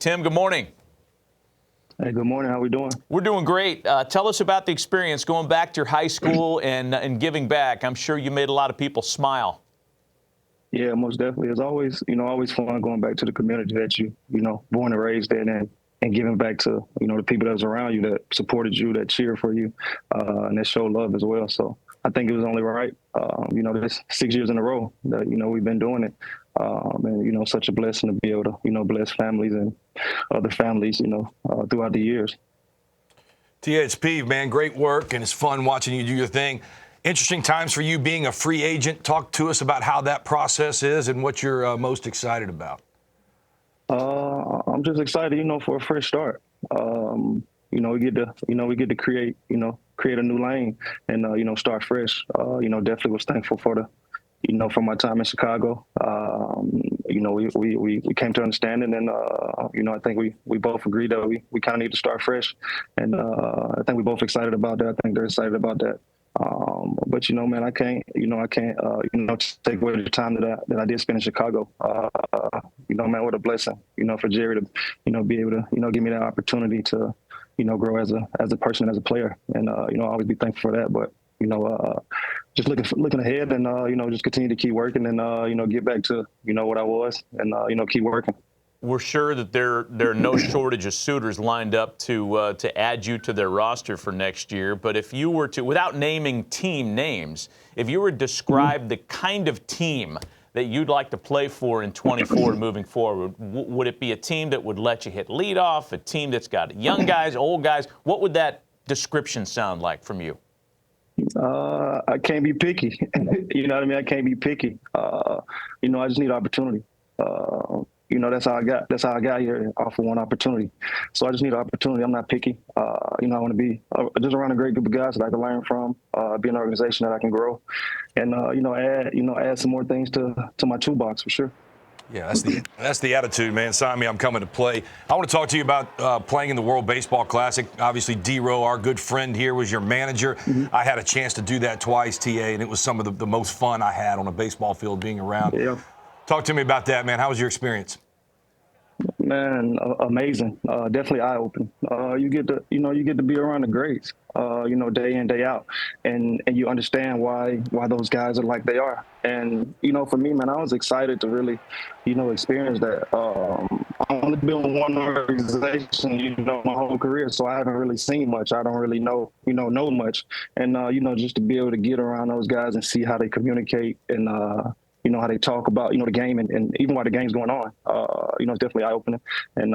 Tim, good morning. Hey, good morning. How we doing? We're doing great. Tell us about the experience going back to your high school and giving back. I'm sure you made a lot of people smile. Yeah, most definitely. It's always, always fun going back to the community that born and raised in, and giving back to, the people that was around you, that supported you, that cheered for you, and that showed love as well. So I think it was only right. This 6 years in a row that, we've been doing it. And, such a blessing to be able to, bless families and other families, throughout the years. T.A., it's Peeve, man. Great work, and it's fun watching you do your thing. Interesting times for you being a free agent. Talk to us about how that process is and what you're most excited about. I'm just excited, for a fresh start. We get to create a new lane and, start fresh. Definitely was thankful for for my time in Chicago. We came to understanding, and I think we both agreed that we kind of need to start fresh, and I think we're both excited about that. I think they're excited about that. But man, I can't take away the time that I did spend in Chicago. Man, what a blessing, for Jerry to be able to give me that opportunity to grow as a person, as a player, and always be thankful for that. But just looking ahead, and just continue to keep working, and get back to what I was, and keep working. We're sure that there are no shortage of suitors lined up to add you to their roster for next year. But if you were to, without naming team names, if you were to describe the kind of team that you'd like to play for in 24 moving forward, would it be a team that would let you hit leadoff, a team that's got young guys, old guys? What would that description sound like from you? I can't be picky. You know what I mean? I can't be picky. I just need opportunity. That's how I got here, off of one opportunity. So I just need an opportunity. I'm not picky. I want to be just around a great group of guys that I can learn from, be an organization that I can grow, and add some more things to my toolbox for sure. Yeah, that's the attitude, man. Sign me, I'm coming to play. I want to talk to you about playing in the World Baseball Classic. Obviously, D-Row, our good friend here, was your manager. Mm-hmm. I had a chance to do that twice, T.A., and it was some of the most fun I had on a baseball field being around. Yeah. Talk to me about that, man. How was your experience? Man, amazing. Definitely eye-opening. You get to be around the greats, day in, day out, and you understand why those guys are like they are. And for me, man, I was excited to really, experience that. I've only been in one organization, my whole career, so I haven't really seen much. I don't really know much, and just to be able to get around those guys and see how they communicate and how they talk about, the game and even while the game's going on, it's definitely eye-opening and,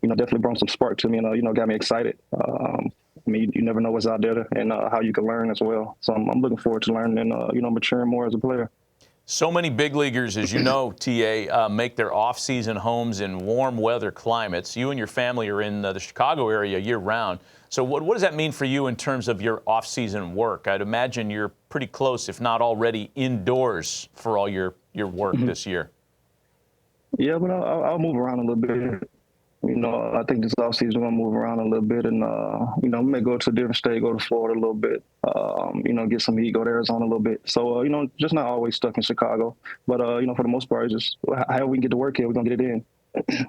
definitely brought some spark to me and, got me excited. You never know what's out there and how you can learn as well. So I'm looking forward to learning and, maturing more as a player. So many big leaguers, as you know, T.A., make their off-season homes in warm weather climates. You and your family are in the Chicago area year-round. So what does that mean for you in terms of your off-season work? I'd imagine you're pretty close, if not already indoors for all your work this year. Yeah, but I'll move around a little bit. I think this offseason we're going to move around a little bit and, we may go to a different state, go to Florida a little bit, get some heat, go to Arizona a little bit. So, just not always stuck in Chicago. But, for the most part, just however we can get to work here, we're going to get it in.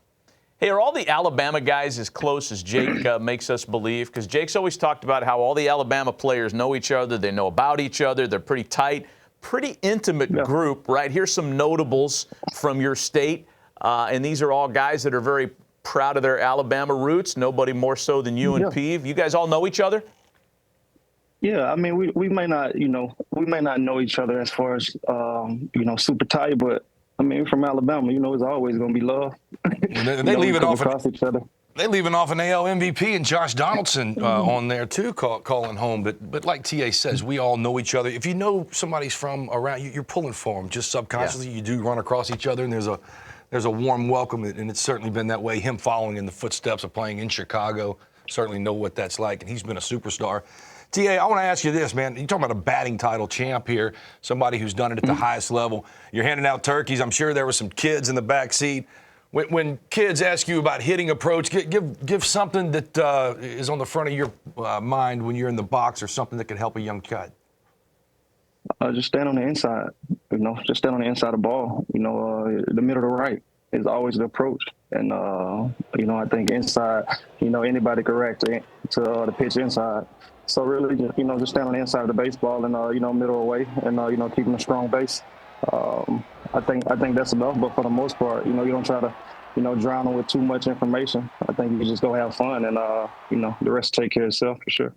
Hey, are all the Alabama guys as close as Jake makes us believe? Because Jake's always talked about how all the Alabama players know each other. They know about each other. They're pretty tight, pretty intimate group, right? Here's some notables from your state. And these are all guys that are very proud of their Alabama roots. Nobody more so than you and Peeve. You guys all know each other? Yeah, I mean, we may not, we may not know each other as far as, super tight, but I mean, from Alabama, it's always going to be love. They leave it off across each other. They leaving off an AL MVP and Josh Donaldson on there too, calling home. But like TA says, we all know each other. If you know somebody's from around, you're pulling for them. Just subconsciously, you do run across each other, and there's a warm welcome, and it's certainly been that way. Him following in the footsteps of playing in Chicago, certainly know what that's like, and he's been a superstar. T.A., I want to ask you this, man. You're talking about a batting title champ here, somebody who's done it at the highest level. You're handing out turkeys. I'm sure there were some kids in the back seat. When kids ask you about hitting approach, give something that is on the front of your mind when you're in the box, or something that could help a young kid. Just stand on the inside, just stand on the inside of the ball, the middle to right. is always the approach. And I think inside, anybody can react to the pitch inside. So really, just stand on the inside of the baseball and middle away, and keeping a strong base. I think that's enough. But for the most part, you don't try to drown them with too much information. I think you just go have fun, and the rest take care of itself for sure.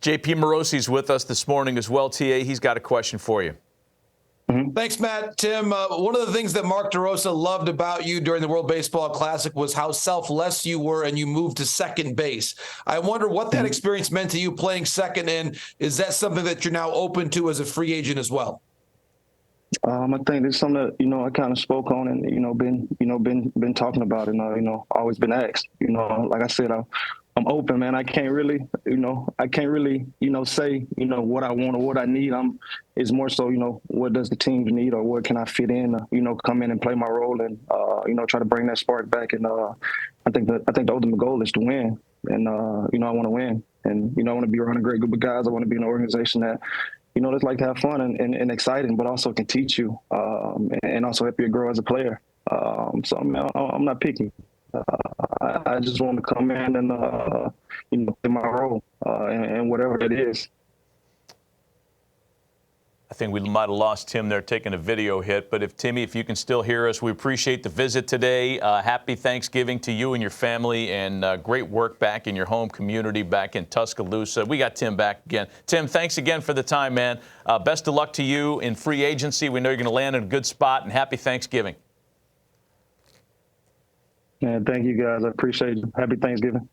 JP Morosi's with us this morning as well. TA, he's got a question for you. Thanks, Matt. Tim, one of the things that Mark DeRosa loved about you during the World Baseball Classic was how selfless you were and you moved to second base. I wonder what that experience meant to you playing second, and is that something that you're now open to as a free agent as well? I think it's something that I kind of spoke on and been talking about, and always been asked. Like I said, I'm open, man. I can't really say what I want or what I need. It's more so what does the team need or what can I fit in? Come in and play my role and try to bring that spark back. And I think the ultimate goal is to win, and I want to win, and I want to be around a great group of guys. I want to be in an organization that that's like to have fun and exciting, but also can teach you and also help you grow as a player. So I'm not picky. I just want to come in and play my role and whatever it is. I think we might have lost Tim there taking a video hit, but if you can still hear us, we appreciate the visit today. Happy Thanksgiving to you and your family, and great work back in your home community back in Tuscaloosa. We got Tim back again. Tim, thanks again for the time, man. Best of luck to you in free agency. We know you're going to land in a good spot, and happy Thanksgiving. Man, thank you guys. I appreciate it. Happy Thanksgiving.